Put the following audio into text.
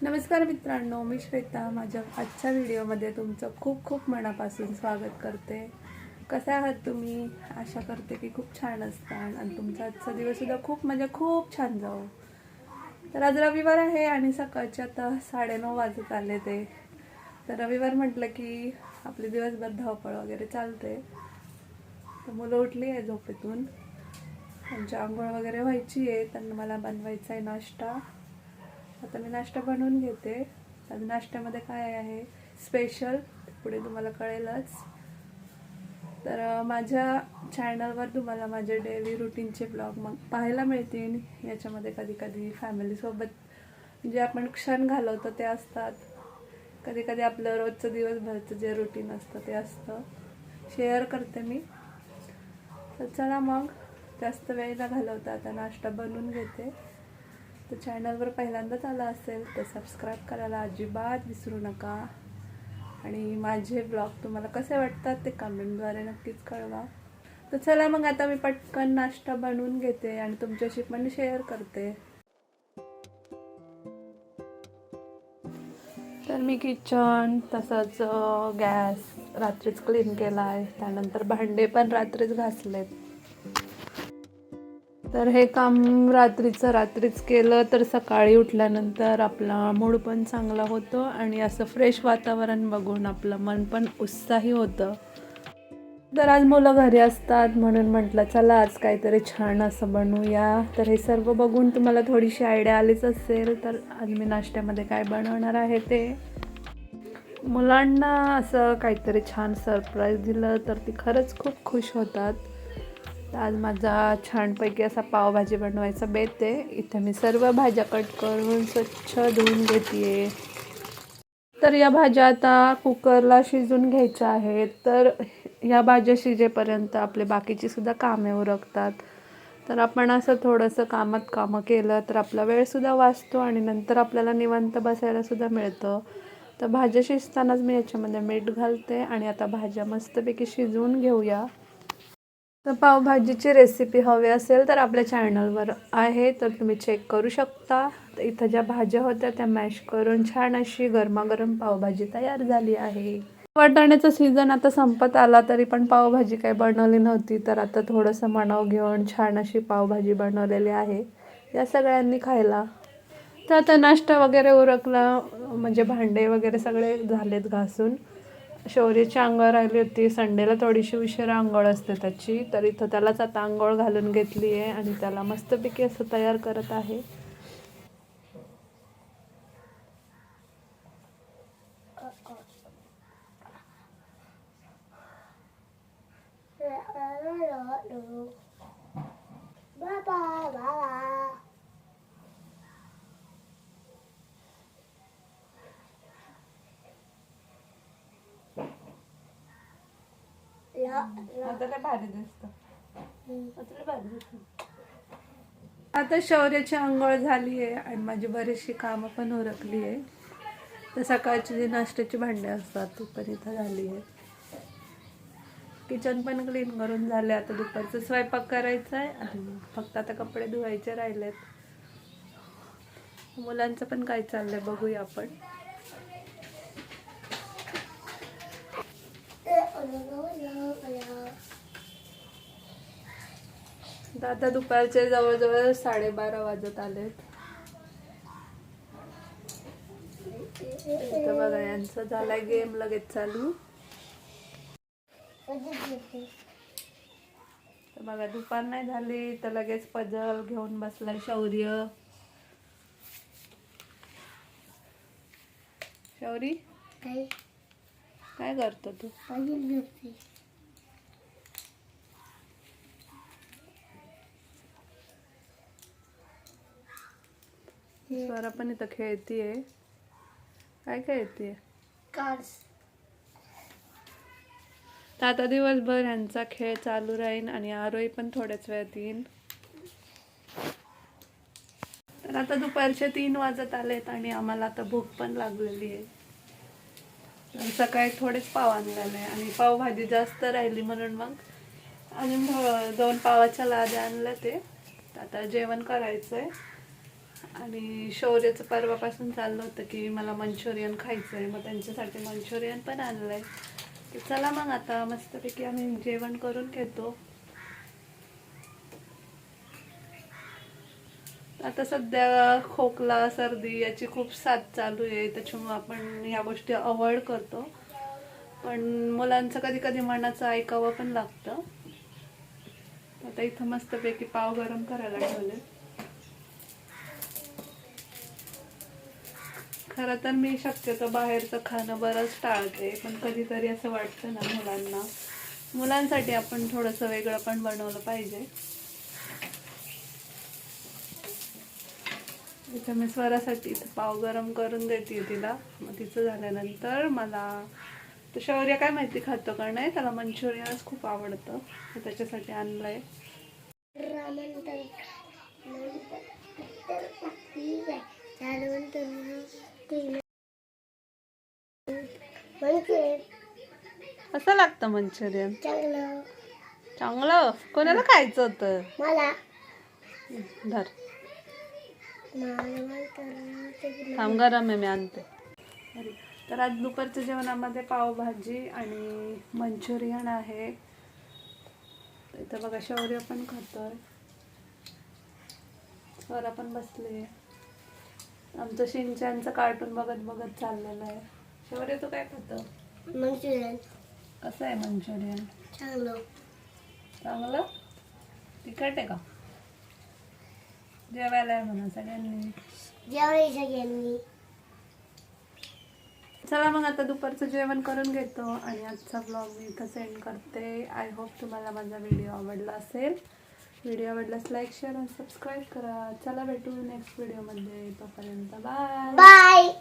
नमस्कार मित्रांनो, मी श्वेता. माझ्या आजच्या व्हिडिओमध्ये तुमचं खूप खूप मनापासून स्वागत करते. कसे आहात तुम्ही? आशा करते की खूप छान असतात आणि तुमचा आजचा दिवससुद्धा खूप छान जावो. तर आज रविवार आहे आणि सकाळचे आता 9:30 वाजत आले ते. तर रविवार म्हटलं की आपले दिवसभर धावपळ वगैरे चालते. तर मुलं उठली आहे झोपेतून, त्यांची आंघोळ वगैरे व्हायची आहे. त्यांना मला बनवायचा आहे नाश्ता. आता मी नाश्ता बनवून घेते. आज नाश्त्यामध्ये काय आहे स्पेशल पुढे तुम्हाला कळेलच. तर माझ्या चॅनलवर तुम्हाला माझे डेली रुटीनचे ब्लॉग मग पाहायला मिळतील. याच्यामध्ये कधी कधी फॅमिलीसोबत जे आपण क्षण घालवतो ते असतात, कधी कधी आपलं रोजचं दिवसभरचं जे रुटीन असतं ते असतं, शेअर करते मी. तर चला मग जास्त वेळ न घालवता आता नाश्ता बनवून घेते. तर चॅनलवर पहिल्यांदाच आला असेल तर सबस्क्राईब करायला अजिबात विसरू नका आणि माझे ब्लॉग तुम्हाला कसे वाटतात ते कमेंटद्वारे नक्कीच कळवा. तर चला मग आता मी पटकन नाश्ता बनवून घेते आणि तुमच्याशी पण शेअर करते. तर मी किचन तसंच गॅस रात्रीच क्लीन केला आहे. त्यानंतर भांडे पण रात्रीच घासलेत. तर हे काम रात्रीच केलं तर सकाळी उठल्यानंतर आपला मूड पण चांगला होतो आणि असं फ्रेश वातावरण बघून आपलं मन पण उत्साही होतं. तर आज मुलं घरी असतात म्हणून म्हटलं चला आज काहीतरी छान असं बनवूया. तर हे सर्व बघून तुम्हाला थोडीशी आयडिया आलीच असेल. तर आज मी नाश्त्यामध्ये काय बनवणार आहे ते मुलांना असं काहीतरी छान सरप्राईज दिलं तर ती खरंच खूप खुश होतात. आज माझा छानपैकी असा पावभाजी बनवायचा बेत आहे. इथे मी सर्व भाज्या कट करून स्वच्छ धुवून घेते. तर या भाज्या आता कुकरला शिजून घ्यायच्या आहेत. तर या भाज्या शिजेपर्यंत आपले बाकीची सुद्धा कामे उरकतात. तर आपण असं थोडंसं कामं केलं तर आपला वेळसुद्धा वाचतो आणि नंतर आपल्याला निवांत बसायलासुद्धा मिळतं. तर भाज्या शिजतानाच मी याच्यामध्ये मीठ घालते आणि आता भाज्या मस्तपैकी शिजवून घेऊया. तर पावभाजीची रेसिपी हवी असेल तर आपल्या चॅनलवर आहे, तर तुम्ही चेक करू शकता. तर इथं ज्या भाज्या होत्या त्या मॅश करून छान अशी गरमागरम पावभाजी तयार झाली आहे. वाटाण्याचा सीझन आता संपत आला तरी पण पावभाजी काही बनवली नव्हती. तर आता थोडंसं मनाव घेऊन छान अशी पावभाजी बनवलेली आहे या सगळ्यांनी खायला. तर आता नाश्ता वगैरे उरकला, म्हणजे भांडे वगैरे सगळे झालेत घासून. शौर्यची अंघोळ राहिली होती. संडेला थोडीशी उशिरा अंघोळ असते त्याची. तर इथं त्यालाच आता अंघोळ घालून घेतली आहे आणि त्याला मस्तपैकी असं तयार करत आहे. आता शौर्याची अंघोळ झाली आहे आणि माझी बरीचशी कामं पण उरकली आहे. तर सकाळची जी नाश्त्याची भांडी असतात ती पण इथं झाली आहे. किचन पण क्लीन करून झाले. आता दुपारचं स्वयंपाक करायचा आहे आणि फक्त आता कपडे धुवायचे राहिलेत. मुलांचं पण काय चाललंय बघूया आपण. आता दुपारचे जवळजवळ 12:30 वाजत आलेत. इथं बघा यांचं झालाय गेम लगेच चालू. तर बघा दुपार नाही झाली तर लगेच पजल घेऊन बसलाय शौर्य. शौरी काय करतो तू? स्वरा पण इथं खेळतीये. काय खेळतीये? कार्ड्स. तर आता दिवसभर यांचा खेळ चालू राहील आणि आरोही पण थोड्याच वेळात येईल. तर आता दुपारचे 3 वाजत आलेत आणि आम्हाला आता भूक पण लागलेली आहे. सकाळी थोडेच पाव आणलेले आणि पावभाजी जास्त राहिली म्हणून मग अजून 2 पावाच्या लाद्या आणल्या. ते आता जेवण करायचंय. आणि शौर्याचं परवापासून चाललं होतं की मला मंचुरियन खायचं आहे, मग त्यांच्यासाठी मंचुरियन पण आणलं आहे. तर चला मग आता मस्तपैकी आम्ही जेवण करून घेतो. आता सध्या खोकला सर्दी याची खूप साथ चालू आहे, त्याच्यामुळे आपण ह्या गोष्टी अवॉइड करतो. पण मुलांचं कधी कधी मनाचं ऐकावं पण लागतं. आता इथं मस्तपैकी पाव गरम करायला ठेवले. खरं तर मी शक्यतो बाहेरचं खाणं बरंच टाळते, पण कधीतरी असं वाटतं ना मुलांसाठी आपण थोडंसं वेगळं पण बनवलं पाहिजे. इथं मी स्वरासाठी इथं पाव गरम करून देते तिला. मग तिचं झाल्यानंतर मला तर शौर्य काय माहिती खातो का नाही, त्याला मंचुरियनच खूप आवडतं, तर त्याच्यासाठी आणलंय. कसं लागतं मंचुरियन? चांगलं. कोणाला खायचं होतं? मला. धर. थांब, गरम आहे, मी आणते. तर आज दुपारच्या जेवणामध्ये पावभाजी आणि मंचुरियन आहे. इथं बघा शौर्य पण खातोय, स्वरा पण बसले. आमचं शिंचांचं कार्टून बघत बघत चाललेलं आहे. शौर्य तू काय खातो? मंचुरियन. कसं आहे मंचुरियन? चांगलं. चांगलं? तिखट आहे का? जेवायला आहे म्हणा सगळ्यांनी. सगळ्यांनी. चला मग आता दुपारचं जेवण करून घेतो आणि आजचा ब्लॉग मी इथं सेंड करते. आय होप तुम्हाला माझा व्हिडिओ आवडला असेल. व्हिडिओ आवडल्यास लाईक शेअर आणि सबस्क्राईब करा. चला भेटू नेक्स्ट व्हिडिओमध्ये. तोपर्यंत बाय बाय.